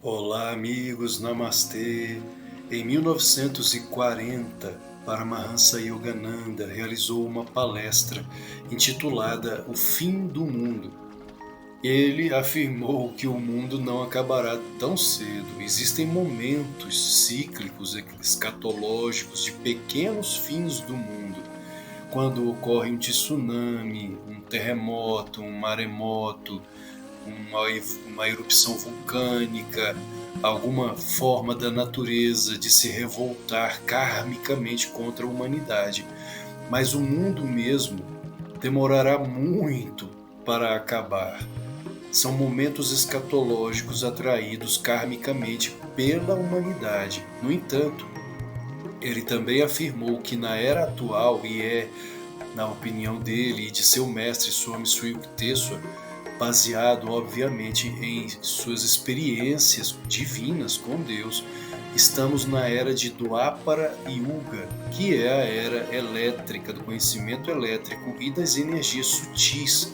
Olá, amigos, Namastê. Em 1940, Paramahansa Yogananda realizou uma palestra intitulada O Fim do Mundo. Ele afirmou que o mundo não acabará tão cedo. Existem momentos cíclicos escatológicos de pequenos fins do mundo, quando ocorre um tsunami, um terremoto, um maremoto, uma erupção vulcânica, alguma forma da natureza de se revoltar karmicamente contra a humanidade. Mas o mundo mesmo demorará muito para acabar. São momentos escatológicos atraídos karmicamente pela humanidade. No entanto, ele também afirmou que na era atual, e na opinião dele e de seu mestre Swami Sri Yukteswar, baseado obviamente em suas experiências divinas com Deus, estamos na era de Dwapara Yuga, que é a era elétrica, do conhecimento elétrico e das energias sutis,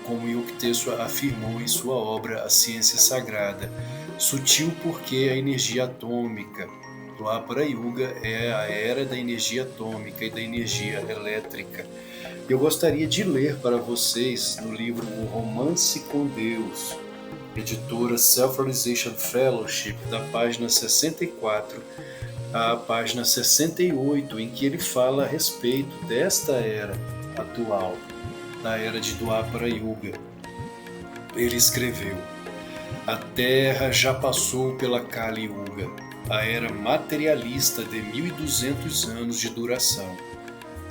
como Yukteswar afirmou em sua obra A Ciência Sagrada. Sutil porque a energia atômica. Dwapara Yuga é a era da energia atômica e da energia elétrica. Eu gostaria de ler para vocês no livro O Romance com Deus, editora Self-Realization Fellowship, da página 64 à página 68, em que ele fala a respeito desta era atual, da era de Dwapara Yuga. Ele escreveu: A Terra já passou pela Kali Yuga, a era materialista de 1200 anos de duração.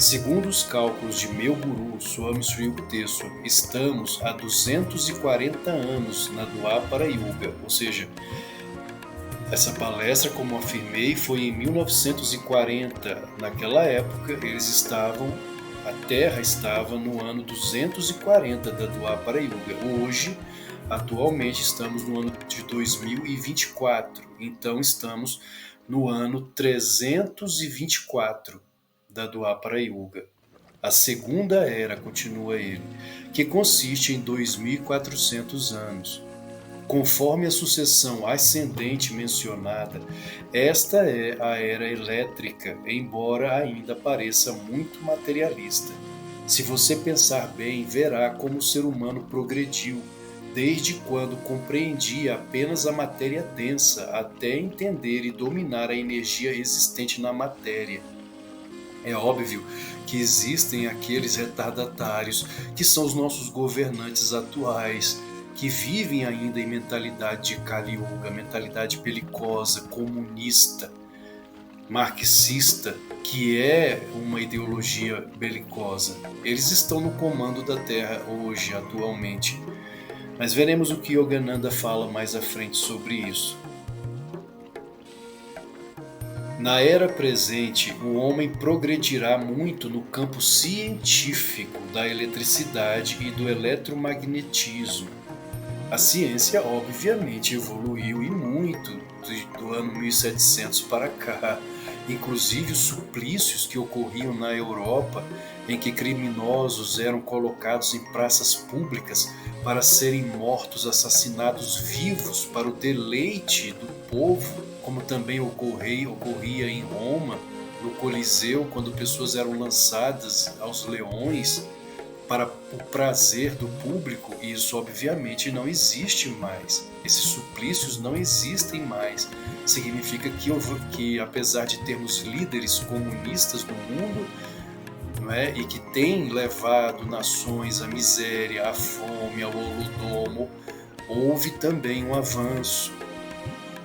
Segundo os cálculos de meu guru, Swami Sri Yukteswar, estamos há 240 anos na Dwapara Yuga, ou seja, essa palestra, como afirmei, foi em 1940. Naquela época, a Terra estava no ano 240 da Dwapara Yuga. Hoje, atualmente, estamos no ano de 2024, então estamos no ano 324 da Dwapara Yuga. A segunda era, continua ele, que consiste em 2400 anos. Conforme a sucessão ascendente mencionada, esta é a era elétrica, embora ainda pareça muito materialista. Se você pensar bem, verá como o ser humano progrediu, desde quando compreendia apenas a matéria densa até entender e dominar a energia existente na matéria. É óbvio que existem aqueles retardatários que são os nossos governantes atuais, que vivem ainda em mentalidade de Kali Yuga, mentalidade belicosa, comunista, marxista, que é uma ideologia belicosa. Eles estão no comando da Terra hoje, atualmente. Mas veremos o que Yogananda fala mais à frente sobre isso. Na era presente, o homem progredirá muito no campo científico da eletricidade e do eletromagnetismo. A ciência, obviamente, evoluiu e muito do ano 1700 para cá. Inclusive os suplícios que ocorriam na Europa, em que criminosos eram colocados em praças públicas para serem mortos, assassinados vivos para o deleite do povo, como também ocorria em Roma, no Coliseu, quando pessoas eram lançadas aos leões para o prazer do público. E isso obviamente não existe mais. Esses suplícios não existem mais. Significa que apesar de termos líderes comunistas no mundo, não é, e que têm levado nações à miséria, à fome, ao holodomo, houve também um avanço.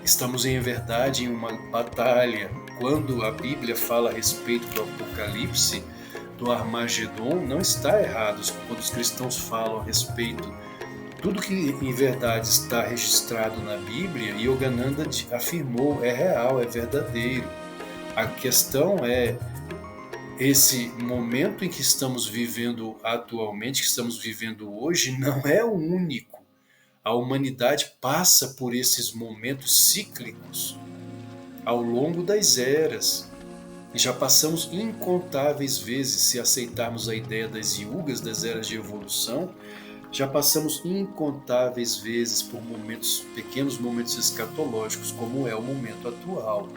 Estamos em verdade em uma batalha. Quando a Bíblia fala a respeito do Apocalipse, do Armagedon, não está errado quando os cristãos falam a respeito. Tudo que em verdade está registrado na Bíblia, Yogananda afirmou, é real, é verdadeiro. A questão é esse momento em que estamos vivendo atualmente, que estamos vivendo hoje, não é o único. A humanidade passa por esses momentos cíclicos ao longo das eras. E já passamos incontáveis vezes, se aceitarmos a ideia das yugas, das eras de evolução, Já passamos incontáveis vezes por pequenos momentos escatológicos, como é o momento atual.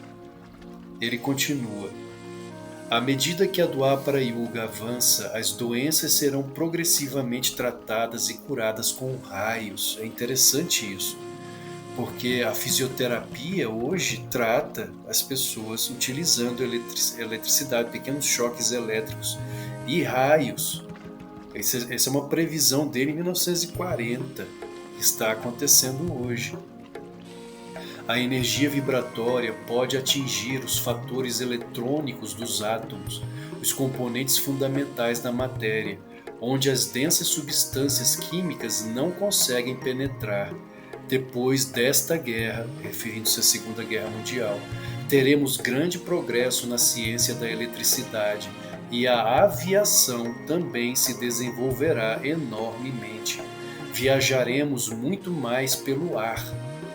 Ele continua: à medida que a Dwapara Yuga avança, as doenças serão progressivamente tratadas e curadas com raios. É interessante isso, porque a fisioterapia hoje trata as pessoas utilizando eletricidade, pequenos choques elétricos e raios. Essa é uma previsão dele em 1940, que está acontecendo hoje. A energia vibratória pode atingir os fatores eletrônicos dos átomos, os componentes fundamentais da matéria, onde as densas substâncias químicas não conseguem penetrar. Depois desta guerra, referindo-se à Segunda Guerra Mundial, teremos grande progresso na ciência da eletricidade e a aviação também se desenvolverá enormemente. Viajaremos muito mais pelo ar.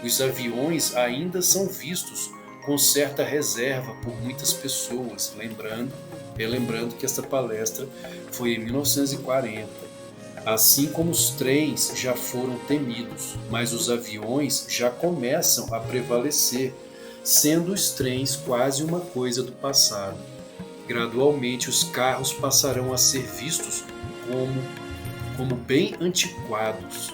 Os aviões ainda são vistos com certa reserva por muitas pessoas, lembrando que esta palestra foi em 1940. Assim como os trens já foram temidos, mas os aviões já começam a prevalecer, sendo os trens quase uma coisa do passado. Gradualmente, os carros passarão a ser vistos como bem antiquados.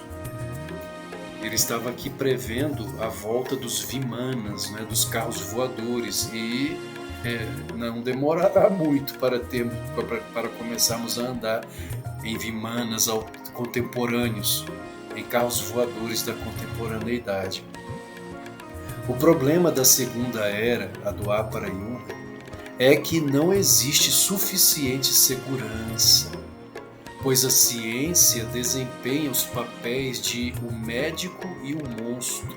Ele estava aqui prevendo a volta dos Vimanas, né, dos carros voadores, e não demorará muito para começarmos a andar em Vimanas contemporâneos, em carros voadores da contemporaneidade. O problema da Segunda Era, a Dwapara Yuga, é que não existe suficiente segurança, pois a ciência desempenha os papéis de o médico e o monstro.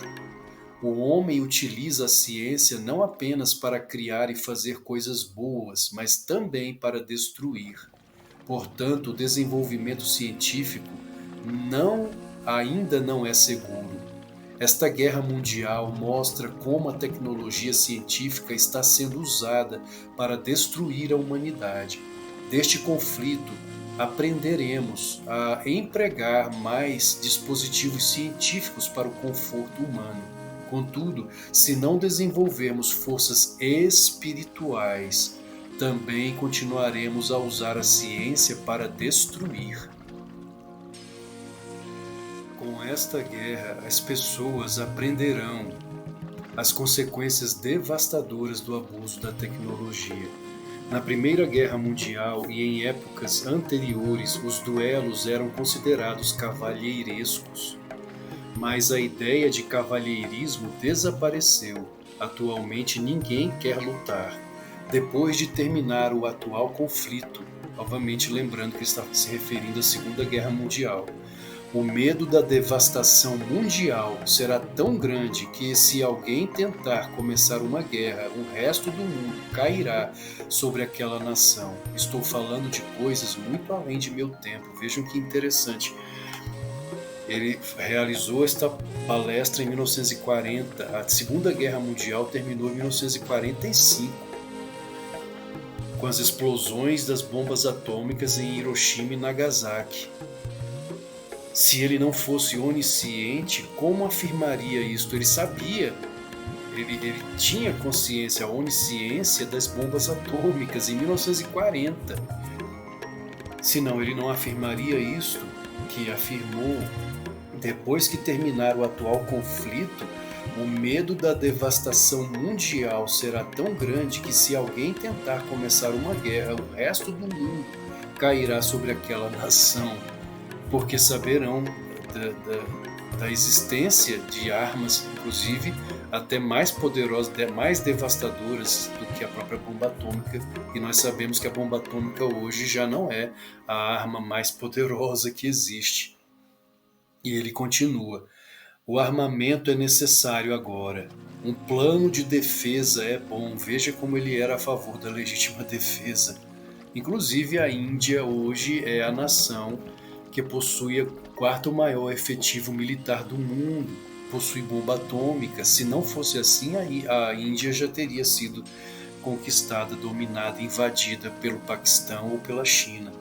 O homem utiliza a ciência não apenas para criar e fazer coisas boas, mas também para destruir. Portanto, o desenvolvimento científico ainda não é seguro. Esta guerra mundial mostra como a tecnologia científica está sendo usada para destruir a humanidade. Deste conflito, aprenderemos a empregar mais dispositivos científicos para o conforto humano. Contudo, se não desenvolvermos forças espirituais, também continuaremos a usar a ciência para destruir. Com esta guerra, as pessoas aprenderão as consequências devastadoras do abuso da tecnologia. Na Primeira Guerra Mundial e em épocas anteriores, os duelos eram considerados cavalheirescos. Mas a ideia de cavalheirismo desapareceu. Atualmente ninguém quer lutar. Depois de terminar o atual conflito, novamente lembrando que está se referindo à Segunda Guerra Mundial, o medo da devastação mundial será tão grande que, se alguém tentar começar uma guerra, o resto do mundo cairá sobre aquela nação. Estou falando de coisas muito além de meu tempo. Vejam que interessante. Ele realizou esta palestra em 1940. A Segunda Guerra Mundial terminou em 1945, com as explosões das bombas atômicas em Hiroshima e Nagasaki. Se ele não fosse onisciente, como afirmaria isto? Ele sabia, ele tinha consciência, a onisciência das bombas atômicas em 1940. Senão ele não afirmaria isto, que afirmou depois que terminar o atual conflito, o medo da devastação mundial será tão grande que, se alguém tentar começar uma guerra, o resto do mundo cairá sobre aquela nação, porque saberão da existência de armas, inclusive até mais poderosas, mais devastadoras do que a própria bomba atômica, e nós sabemos que a bomba atômica hoje já não é a arma mais poderosa que existe. E ele continua: o armamento é necessário agora. Um plano de defesa é bom. Veja como ele era a favor da legítima defesa. Inclusive, a Índia hoje é a nação que possui o quarto maior efetivo militar do mundo, possui bomba atômica. Se não fosse assim, a Índia já teria sido conquistada, dominada, invadida pelo Paquistão ou pela China.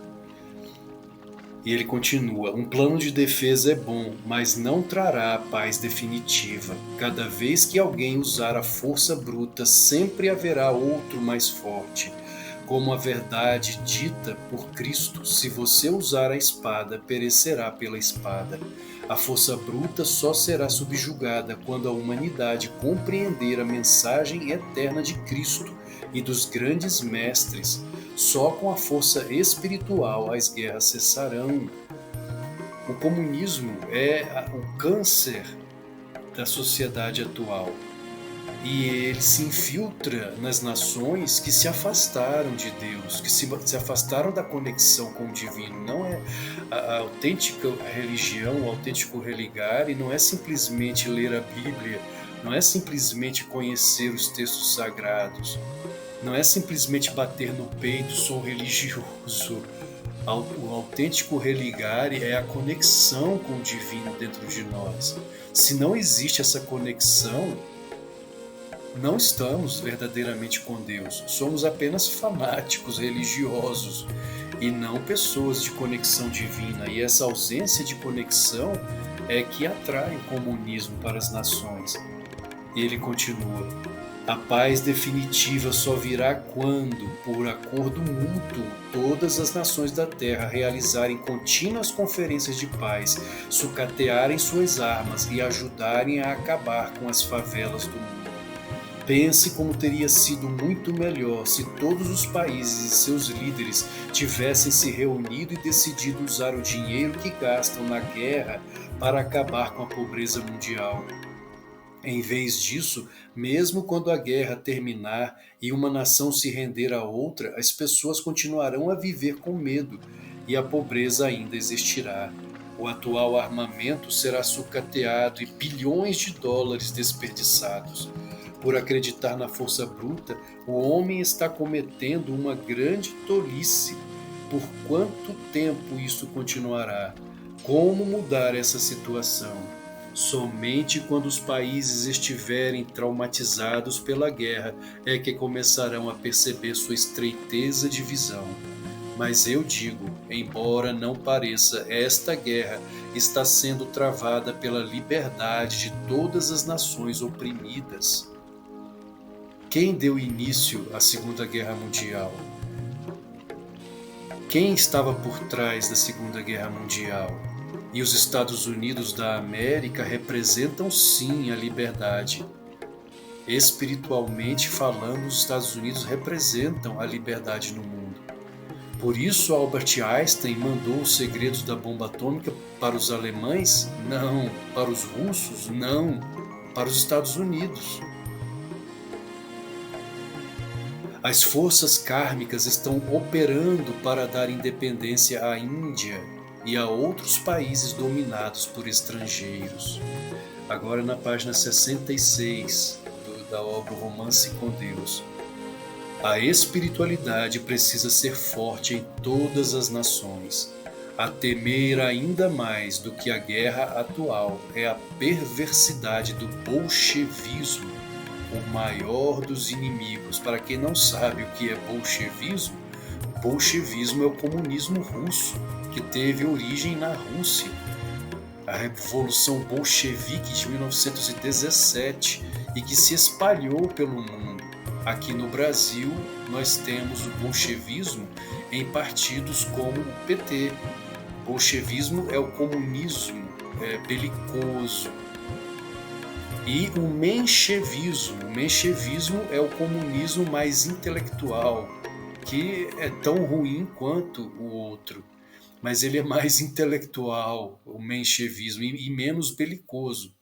E ele continua: um plano de defesa é bom, mas não trará a paz definitiva. Cada vez que alguém usar a força bruta, sempre haverá outro mais forte. Como a verdade dita por Cristo, se você usar a espada, perecerá pela espada. A força bruta só será subjugada quando a humanidade compreender a mensagem eterna de Cristo e dos grandes mestres. Só com a força espiritual as guerras cessarão. O comunismo é o câncer da sociedade atual. E ele se infiltra nas nações que se afastaram de Deus, que se afastaram da conexão com o divino. Não é a autêntica religião, o autêntico religar, e não é simplesmente ler a Bíblia, não é simplesmente conhecer os textos sagrados, não é simplesmente bater no peito, sou religioso. O autêntico religar é a conexão com o divino dentro de nós. Se não existe essa conexão, não estamos verdadeiramente com Deus. Somos apenas fanáticos religiosos e não pessoas de conexão divina. E essa ausência de conexão é que atrai o comunismo para as nações. E ele continua: a paz definitiva só virá quando, por acordo mútuo, todas as nações da terra realizarem contínuas conferências de paz, sucatearem suas armas e ajudarem a acabar com as favelas do mundo. Pense como teria sido muito melhor se todos os países e seus líderes tivessem se reunido e decidido usar o dinheiro que gastam na guerra para acabar com a pobreza mundial. Em vez disso, mesmo quando a guerra terminar e uma nação se render a outra, as pessoas continuarão a viver com medo e a pobreza ainda existirá. O atual armamento será sucateado e bilhões de dólares desperdiçados. Por acreditar na força bruta, o homem está cometendo uma grande tolice. Por quanto tempo isso continuará? Como mudar essa situação? Somente quando os países estiverem traumatizados pela guerra é que começarão a perceber sua estreiteza de visão. Mas eu digo, embora não pareça, esta guerra está sendo travada pela liberdade de todas as nações oprimidas. Quem deu início à Segunda Guerra Mundial? Quem estava por trás da Segunda Guerra Mundial? E os Estados Unidos da América representam sim a liberdade. Espiritualmente falando, os Estados Unidos representam a liberdade no mundo. Por isso Albert Einstein mandou os segredos da bomba atômica para os alemães? Não. Para os russos? Não. Para os Estados Unidos. As forças kármicas estão operando para dar independência à Índia e a outros países dominados por estrangeiros. Agora na página 66 da obra Romance com Deus. A espiritualidade precisa ser forte em todas as nações. A temer ainda mais do que a guerra atual é a perversidade do bolchevismo, o maior dos inimigos. Para quem não sabe o que é bolchevismo, o bolchevismo é o comunismo russo, que teve origem na Rússia. A Revolução Bolchevique de 1917 e que se espalhou pelo mundo. Aqui no Brasil, nós temos o bolchevismo em partidos como o PT. Bolchevismo é o comunismo belicoso. E o menchevismo. O menchevismo é o comunismo mais intelectual, que é tão ruim quanto o outro, mas ele é mais intelectual, o menchevismo, e menos belicoso.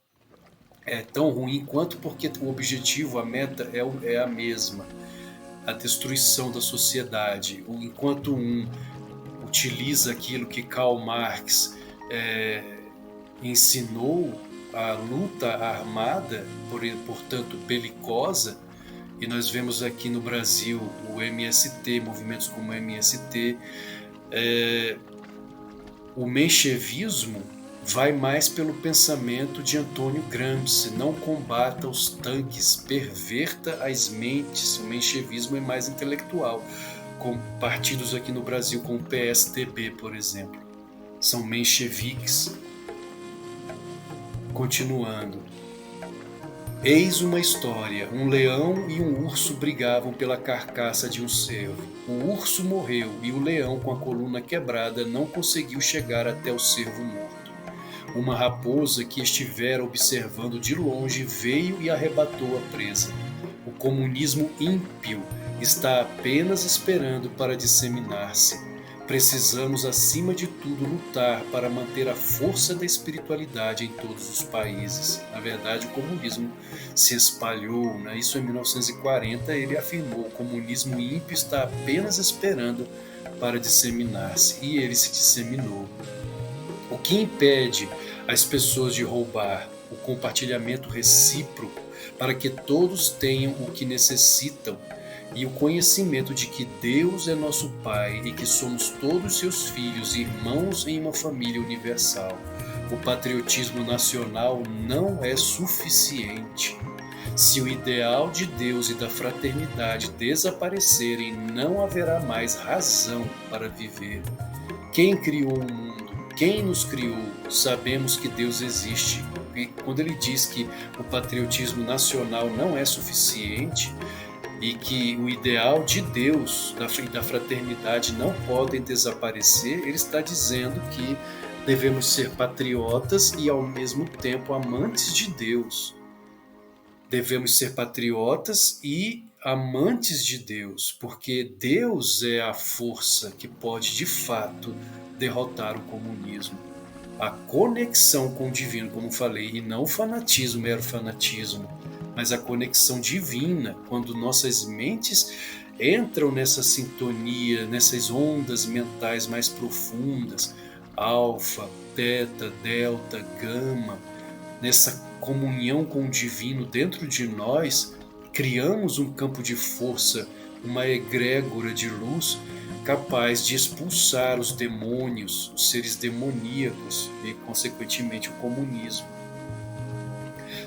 É tão ruim quanto porque o objetivo, a meta é a mesma, a destruição da sociedade. Enquanto um utiliza aquilo que Karl Marx ensinou, a luta armada, portanto belicosa, e nós vemos aqui no Brasil o MST, movimentos como o MST, o menchevismo vai mais pelo pensamento de Antônio Gramsci: não combata os tanques, perverta as mentes. O menchevismo é mais intelectual, com partidos aqui no Brasil como o PSDB, por exemplo. são mencheviques. Continuando. Eis uma história: um leão e um urso brigavam pela carcaça de um cervo. O urso morreu e o leão, com a coluna quebrada, não conseguiu chegar até o cervo morto. Uma raposa que estivera observando de longe veio e arrebatou a presa. O comunismo ímpio está apenas esperando para disseminar-se. Precisamos, acima de tudo, lutar para manter a força da espiritualidade em todos os países. Na verdade, o comunismo se espalhou, né? Isso em 1940 ele afirmou: o comunismo ímpio está apenas esperando para disseminar-se, e ele se disseminou. O que impede as pessoas de roubar? O compartilhamento recíproco, para que todos tenham o que necessitam, e o conhecimento de que Deus é nosso Pai e que somos todos seus filhos, irmãos em uma família universal. O patriotismo nacional não é suficiente. Se o ideal de Deus e da fraternidade desaparecerem, não haverá mais razão para viver. Quem criou o mundo? Quem nos criou? Sabemos que Deus existe. E quando ele diz que o patriotismo nacional não é suficiente, e que o ideal de Deus e da fraternidade não podem desaparecer, ele está dizendo que devemos ser patriotas e ao mesmo tempo amantes de Deus. Devemos ser patriotas e amantes de Deus, porque Deus é a força que pode de fato derrotar o comunismo. A conexão com o divino, como falei, e não o fanatismo, mero fanatismo, mas a conexão divina, quando nossas mentes entram nessa sintonia, nessas ondas mentais mais profundas, alfa, teta, delta, gama, nessa comunhão com o divino dentro de nós, criamos um campo de força, uma egrégora de luz capaz de expulsar os demônios, os seres demoníacos e, consequentemente, o comunismo.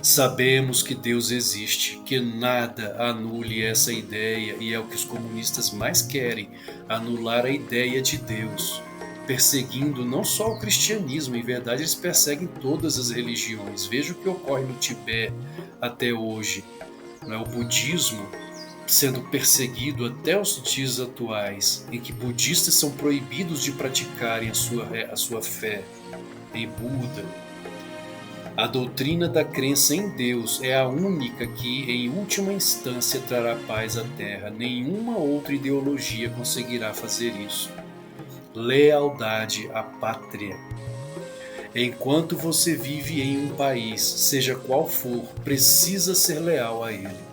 Sabemos que Deus existe, que nada anule essa ideia, e é o que os comunistas mais querem, anular a ideia de Deus, perseguindo não só o cristianismo, em verdade eles perseguem todas as religiões. Veja o que ocorre no Tibete até hoje, o budismo sendo perseguido até os dias atuais, em que budistas são proibidos de praticarem a sua fé em Buda. A doutrina da crença em Deus é a única que, em última instância, trará paz à Terra. Nenhuma outra ideologia conseguirá fazer isso. Lealdade à pátria. Enquanto você vive em um país, seja qual for, precisa ser leal a ele.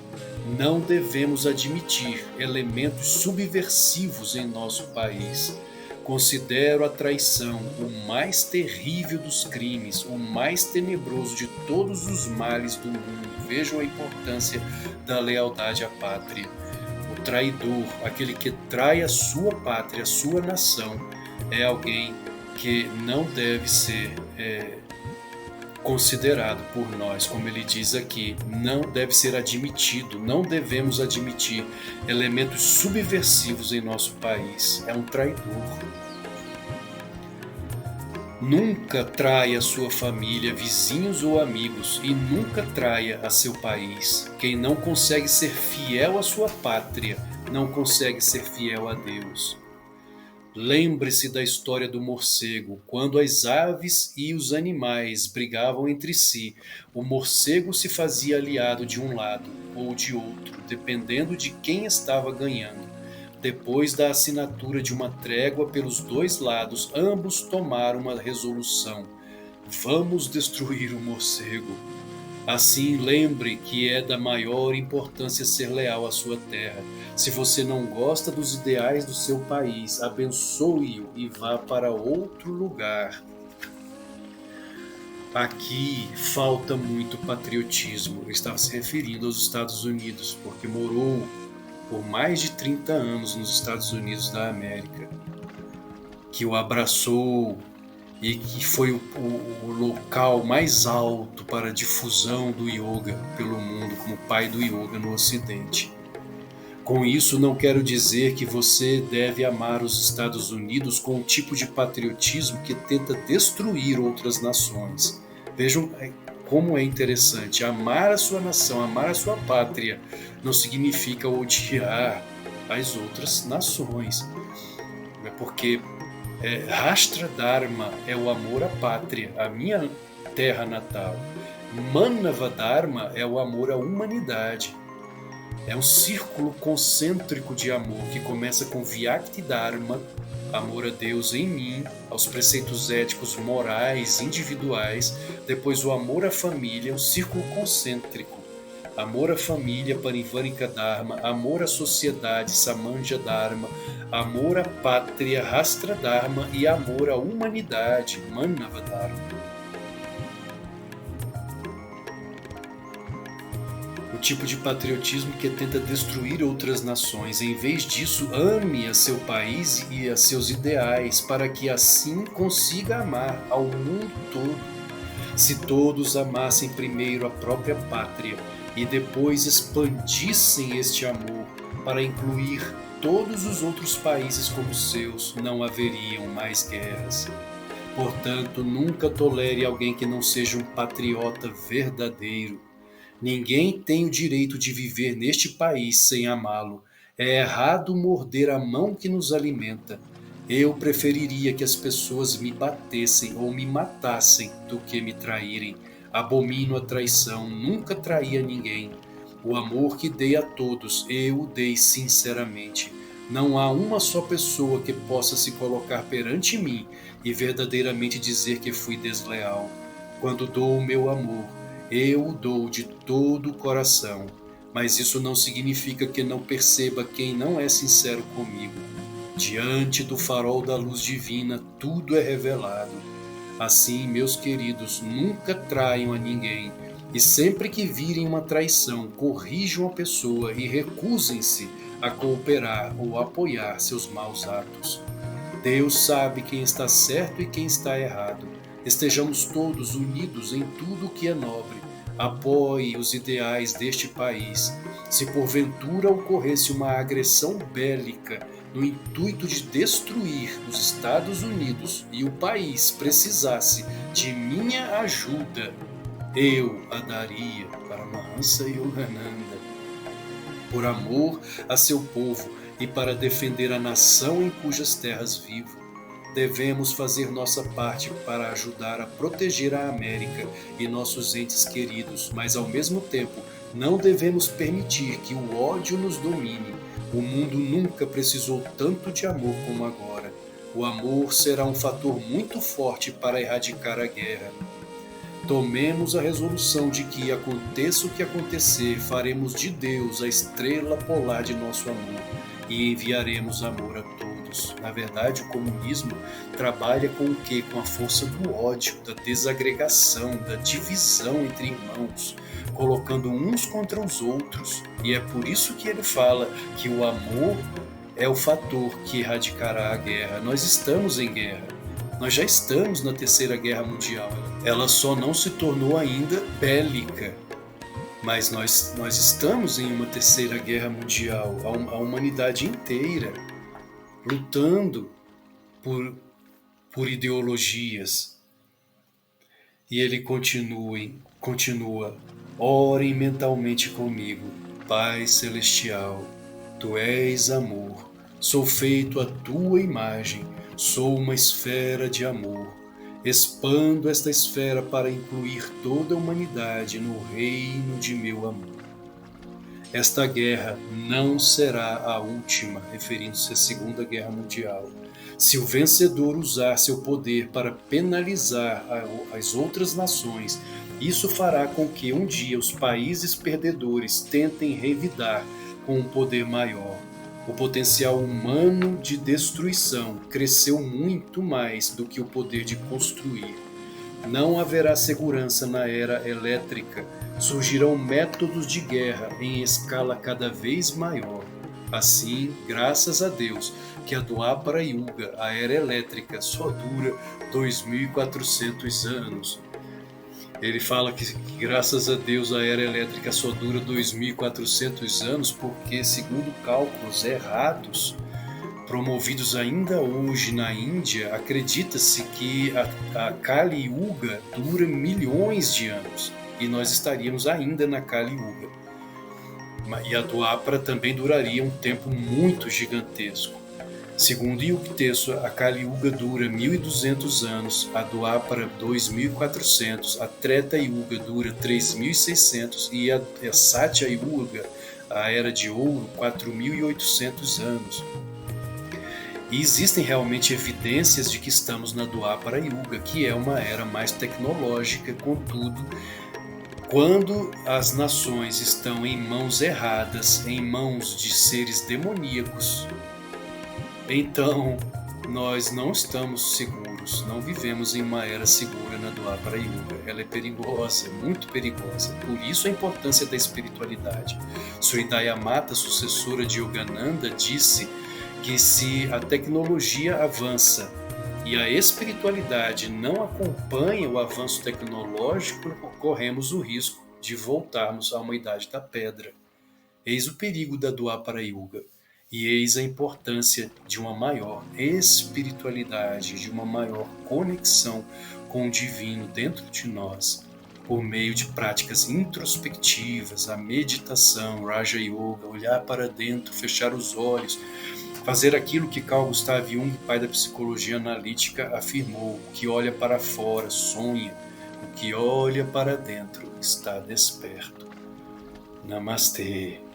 Não devemos admitir elementos subversivos em nosso país. Considero a traição o mais terrível dos crimes, o mais tenebroso de todos os males do mundo. Vejam a importância da lealdade à pátria. O traidor, aquele que trai a sua pátria, a sua nação, é alguém que não deve ser considerado por nós, como ele diz aqui, não deve ser admitido, não devemos admitir elementos subversivos em nosso país. É um traidor. Nunca traia sua família, vizinhos ou amigos, e nunca traia a seu país. Quem não consegue ser fiel à sua pátria, não consegue ser fiel a Deus. Lembre-se da história do morcego. Quando as aves e os animais brigavam entre si, o morcego se fazia aliado de um lado ou de outro, dependendo de quem estava ganhando. Depois da assinatura de uma trégua pelos dois lados, ambos tomaram uma resolução: vamos destruir o morcego. Assim, lembre que é da maior importância ser leal à sua terra. Se você não gosta dos ideais do seu país, abençoe-o e vá para outro lugar. Aqui falta muito patriotismo. Eu estava se referindo aos Estados Unidos, porque morou por mais de 30 anos nos Estados Unidos da América, que o abraçou e que foi o local mais alto para a difusão do yoga pelo mundo, como pai do yoga no Ocidente. Com isso, não quero dizer que você deve amar os Estados Unidos com um tipo de patriotismo que tenta destruir outras nações. Vejam como é interessante. Amar a sua nação, amar a sua pátria, não significa odiar as outras nações. Porque Rashtra Dharma é o amor à pátria, à minha terra natal. Manava Dharma é o amor à humanidade. É um círculo concêntrico de amor que começa com Vyakti Dharma, amor a Deus em mim, aos preceitos éticos, morais, individuais. Depois o amor à família, um círculo concêntrico. Amor à família, Parivarika Dharma, amor à sociedade, Samanja Dharma, amor à pátria, Rashtra Dharma e amor à humanidade, Manava Dharma. O tipo de patriotismo que tenta destruir outras nações. Em vez disso, ame a seu país e a seus ideais, para que assim consiga amar ao mundo todo. Se todos amassem primeiro a própria pátria e depois expandissem este amor para incluir todos os outros países como seus, não haveriam mais guerras. Portanto, nunca tolere alguém que não seja um patriota verdadeiro. Ninguém tem o direito de viver neste país sem amá-lo. É errado morder a mão que nos alimenta. Eu preferiria que as pessoas me batessem ou me matassem do que me traírem. Abomino a traição, nunca traí a ninguém. O amor que dei a todos, eu o dei sinceramente. Não há uma só pessoa que possa se colocar perante mim e verdadeiramente dizer que fui desleal. Quando dou o meu amor, eu o dou de todo o coração, mas isso não significa que não perceba quem não é sincero comigo. Diante do farol da luz divina, tudo é revelado. Assim, meus queridos, nunca traiam a ninguém, e sempre que virem uma traição, corrijam a pessoa e recusem-se a cooperar ou apoiar seus maus atos. Deus sabe quem está certo e quem está errado. Estejamos todos unidos em tudo o que é nobre. Apoie os ideais deste país. Se porventura ocorresse uma agressão bélica no intuito de destruir os Estados Unidos e o país precisasse de minha ajuda, eu a daria para Mahansa Yogananda. Por amor a seu povo e para defender a nação em cujas terras vivo, devemos fazer nossa parte para ajudar a proteger a América e nossos entes queridos, mas ao mesmo tempo não devemos permitir que o ódio nos domine. O mundo nunca precisou tanto de amor como agora. O amor será um fator muito forte para erradicar a guerra. Tomemos a resolução de que, aconteça o que acontecer, faremos de Deus a estrela polar de nosso amor e enviaremos amor a todos. Na verdade, o comunismo trabalha com o quê? Com a força do ódio, da desagregação, da divisão entre irmãos, colocando uns contra os outros. E é por isso que ele fala que o amor é o fator que erradicará a guerra. Nós estamos em guerra. Nós já estamos na Terceira Guerra Mundial. Ela só não se tornou ainda bélica. Mas nós estamos em uma Terceira Guerra Mundial. A humanidade inteira lutando por ideologias. E ele continua. Orem mentalmente comigo. Pai Celestial, Tu és amor. Sou feito à Tua imagem. Sou uma esfera de amor. Expando esta esfera para incluir toda a humanidade no reino de meu amor. Esta guerra não será a última, referindo-se à Segunda Guerra Mundial. Se o vencedor usar seu poder para penalizar as outras nações, isso fará com que um dia os países perdedores tentem revidar com um poder maior. O potencial humano de destruição cresceu muito mais do que o poder de construir. Não haverá segurança na era elétrica. Surgirão métodos de guerra em escala cada vez maior. Assim, graças a Deus, que a Dwapara Yuga, a era elétrica, só dura 2.400 anos. Ele fala que graças a Deus a era elétrica só dura 2.400 anos porque, segundo cálculos errados, promovidos ainda hoje na Índia, acredita-se que a Kali Yuga dura milhões de anos e nós estaríamos ainda na Kali Yuga. E a Dwapara também duraria um tempo muito gigantesco. Segundo Yukteswar, a Kali Yuga dura 1.200 anos, a Dwapara 2.400, a Treta Yuga dura 3.600 e a Satya Yuga, a Era de Ouro, 4.800 anos. E existem realmente evidências de que estamos na Dwapara Yuga, que é uma era mais tecnológica, contudo, quando as nações estão em mãos erradas, em mãos de seres demoníacos, então nós não estamos seguros, não vivemos em uma era segura na Dwapara Yuga. Ela é perigosa, muito perigosa. Por isso a importância da espiritualidade. Sridhar Mata, sucessora de Yogananda, disse que se a tecnologia avança e a espiritualidade não acompanha o avanço tecnológico, corremos o risco de voltarmos a uma idade da pedra. Eis o perigo da Dwapara Yuga e eis a importância de uma maior espiritualidade, de uma maior conexão com o divino dentro de nós, por meio de práticas introspectivas, a meditação, Raja Yoga, olhar para dentro, fechar os olhos, fazer aquilo que Carl Gustav Jung, pai da psicologia analítica, afirmou: o que olha para fora sonha, o que olha para dentro está desperto. Namastê.